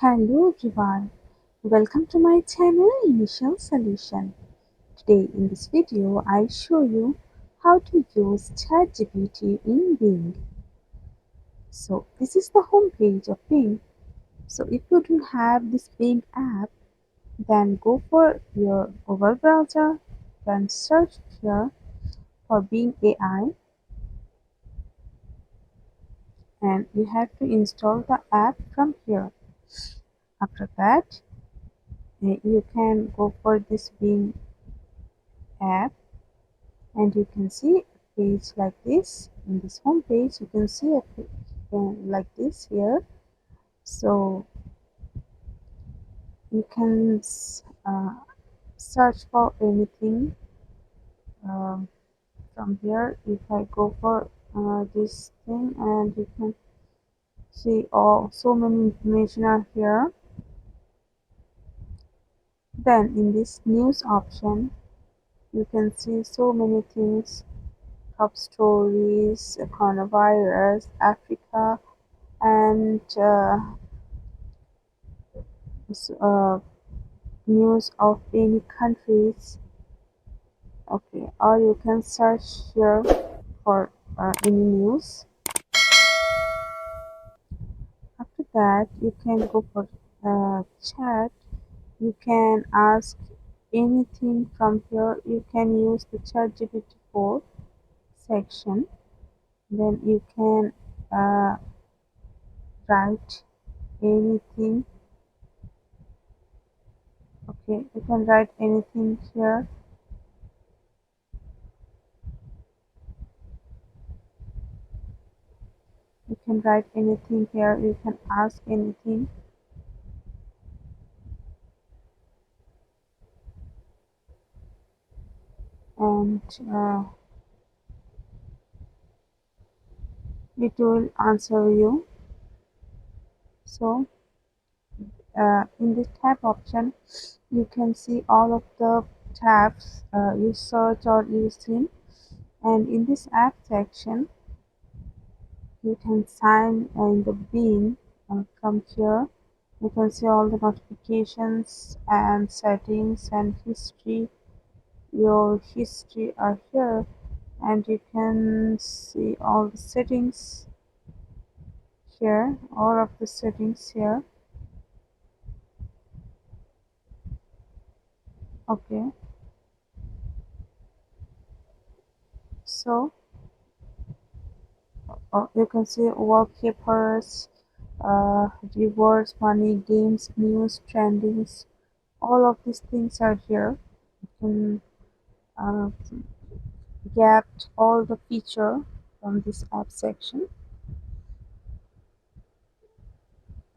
Hello everyone, welcome to my channel Initial Solution. Today in this video I'll show you how to use ChatGPT in Bing. So this is the home page of Bing. So if you don't have this Bing app, then go for your Google browser, then search here for Bing AI, and you have to install the app from here. After that, you can go for this Bing app, and you can see a page like this. In this home page you can see a page like this here. So you can search for anything from here. If I go for this thing, and you can see so many information are here. Then in this news option you can see so many things: top stories, coronavirus, Africa, and news of any countries. Okay, or you can search here for any news. After that you can go for chat. You can ask anything from here. You can use the chat GPT 4 section. Then you can write anything. Okay, you can write anything here. You can write anything here. You can ask anything. And it will answer you. So in this tab option you can see all of the tabs you search or you seen. And in this app section you can sign in the Bing. From here you can see all the notifications and settings and history. Your history are here, and you can see all the settings here, all of the settings here. Okay, so you can see wallpapers, rewards, money, games, news, trendings. All of these things are here. You can uh, get all the feature from this app section.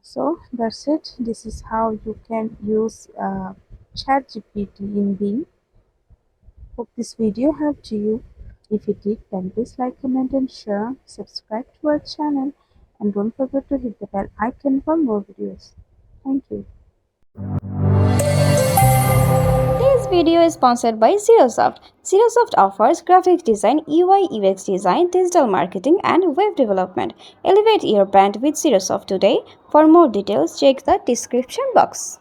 So that's it. This is how you can use ChatGPT in Bing. Hope this video helped you. If it did, then please like, comment and share. Subscribe to our channel, and don't forget to hit the bell icon for more videos. Thank you. This video is sponsored by Zerosoft. Zerosoft offers graphic design, UI UX design, digital marketing, and web development. Elevate your brand with Zerosoft today. For more details, check the description box.